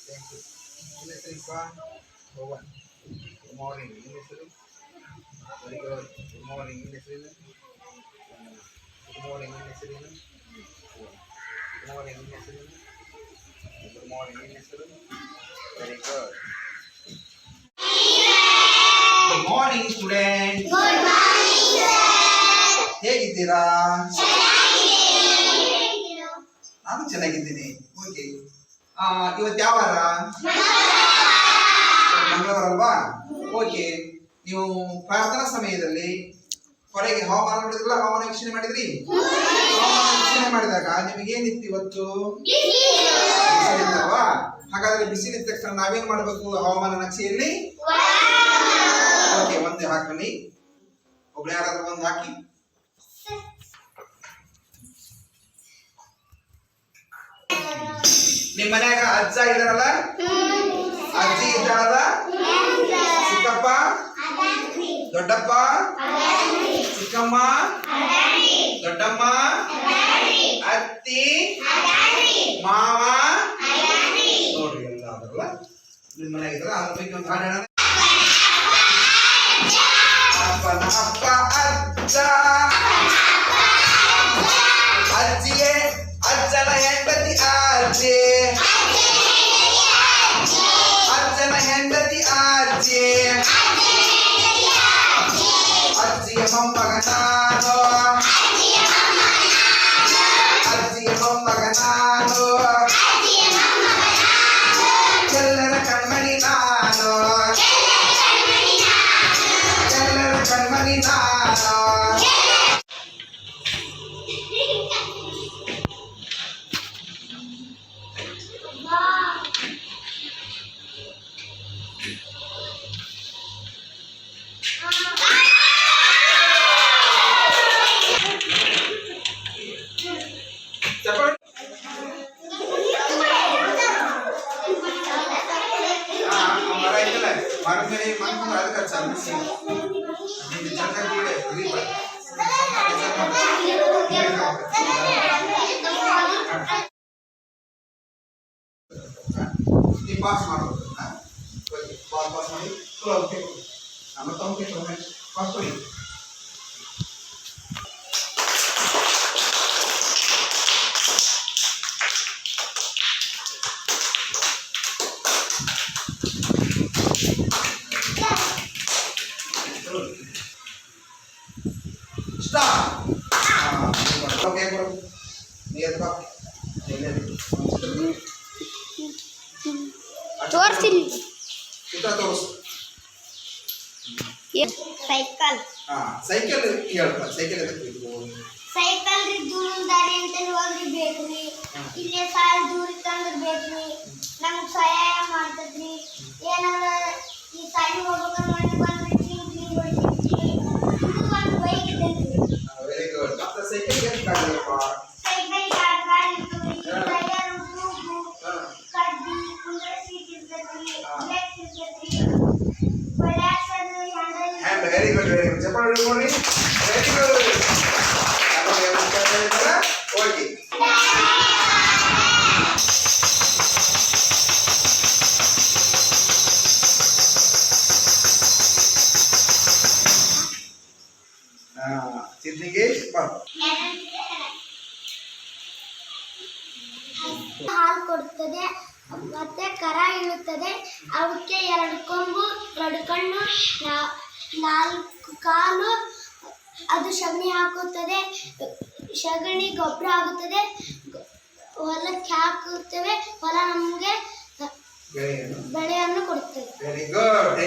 Thank you. Innisripa, Bhavan. Good morning, Innisri. Very good. Good morning, Innisri. Good morning, Innisri. Good morning, Innisri. Good morning, Innisri. Very good. Good morning, students. Good morning, students. ಹೇಗಿದ್ದೀರಾ? ನಾನು ಚೆನ್ನಾಗಿದ್ದೀನಿ. Okay. ಇವತ್ತು ಯಾವ ವಾರ? ಮಂಗಳವಾರ ಅಲ್ವಾ? Okay. ನೀವು ಪ್ರಾರ್ಥನಾ ಸಮಯದಲ್ಲಿ ಹೊರಗೆ ಹವಾಮಾನ ನೋಡಿದ್ರಲ್ಲ, ಹವಾಮಾನ ವೀಕ್ಷಣೆ ಮಾಡಿದ್ರಿ? ಹವಾಮಾನ ವೀಕ್ಷಣೆ ಮಾಡಿದಾಗ ನಿಮಗೇನಿತ್ತು ಇವತ್ತು? ಬಿಸಿಲಿತ್ತಲ್ವಾ? ಹಾಗಾದ್ರೆ ಬಿಸಿಲಿದ್ದ ತಕ್ಷಣ ನಾವೇನ್ ಮಾಡ್ಬೇಕು? ಹವಾಮಾನ ನಕ್ಷೆಯಲ್ಲಿ ಓಕೆ ಒಂದು ಹಾಕಿ. ಒಬ್ರು ಯಾರಾದ್ರೂ ಒಂದು ಹಾಕಿ. ನಿಮ್ ಮನ್ಯಾಗ ಅಜ್ಜ ಇದಾರಲ್ಲ, ಅಜ್ಜಿ ಇದ್ದಾಳಲ್ಲ, ಚಿಕ್ಕಪ್ಪ, ದೊಡ್ಡಪ್ಪ, ಚಿಕ್ಕಮ್ಮ, ದೊಡ್ಡಮ್ಮ, ಅತ್ತಿ, ಮಾವ ನೋಡ್ರಿ ಎಲ್ಲ ಅದರಲ್ಲ ನಿಮ್ ಮನ್ಯಾಗ ಇದಾರ. ಅದ್ರ ಬಗ್ಗೆ ಒಂದು ಹಾಡು ಹೇಳೋಣ. ಅಪ್ಪನ ಅಪ್ಪ ಅಜ್ಜ, ಅಜ್ಜಿಯೇ ಅಜ್ಜನ ಹೆಂಡತಿ ಅಜ್ಜಿ, ಅಜ್ಜನ ಹೆಂಡತಿ ಅಜ್ಜಿ, ಅಜ್ಜಿಯ ಮೊಮ್ಮಗ ನಾನು, ಅಜ್ಜಿಯ ಮೊಮ್ಮಗ ನಾನು, ಎಲ್ಲರ ಕಣ್ಮಣಿ ನಾನು, ಎಲ್ಲರ ಕಣ್ಮಣಿ ನಾನು. ಪಾಸ್ ಮಾಡೋದು ಪಾಸ್ ಮಾಡಿ ನಮ್ಮ ತಮಗೆ ಪಾಸ್ ಕೊಡಿ. ಸೈಕಲ್ ಸೈಕಲ್ ಹೇಳ್ತಾರೆ. ಸೈಕಲ್ ಎದಕ್ಕೆ ಸೈಕಲ್ ದೂರ ದಾರಿ ಅಂತ ಹೋಗ್ರಿ ಬೇಕ್ರಿ, ಇಲ್ಲೇ ಸಾಲ ದೂರ ತಂದ್ರೆ ಬೇಕ್ರಿ, ನಮ್ಗೆ ಸಹಾಯ ಮಾಡ್ತದ್ರಿ. ಏನಾರ ಈ ಸಾಲಿ ಹೋಗ್ಬೇಕಂದ್ರೆ ಬಂದ್ಬಿಟ್ರಿ ಇದು ಒಂದು ಬೈಕ್ ಇದ್ದಂತ್ರಿ. Very good. ಮತ್ತೆ ಸೈಕಲ್ ಎದಕ್ಕೆ ಆಗಲ್ಲಪ್ಪ? ಸೈಕಲ್ ಗಾಡಿ ಇರ್ತದ್ರಿ, ಟೈರ್ ಟ್ಯೂಬ್ ಕಡ್ಡಿ ಕುಂದ್ರ ಸೀಟ್ ಇರ್ತದ್ರಿ, ಬ್ರೇಕ್ ಇರ್ತದ್ರಿ, handle. Very good, very good. ಚಪ್ಪಾಳೆ ನೋಡಿ. Very good. ಓಕೆ. ಸಿದ್ಧಿಗೇಶ್ ಹಾಲು ಕೊಡುತ್ತದೆ, ಮತ್ತೆ ಕರ ಇಳುತ್ತದೆ. ಅವಕ್ಕೆ 2 ಕೊಂಬು, 2 ಕಣ್ಣು, 4 ಕಾಲು. ಅದು ಸಗಣಿ ಹಾಕುತ್ತದೆ, ಸಗಣಿ ಗೊಬ್ಬರ ಆಗುತ್ತದೆ, ಹೊಲಕ್ಕೆ ಹಾಕುತ್ತೇವೆ, ಹೊಲ ನಮಗೆ ಬೆಳೆಯನ್ನು ಕೊಡುತ್ತದೆ. Very good.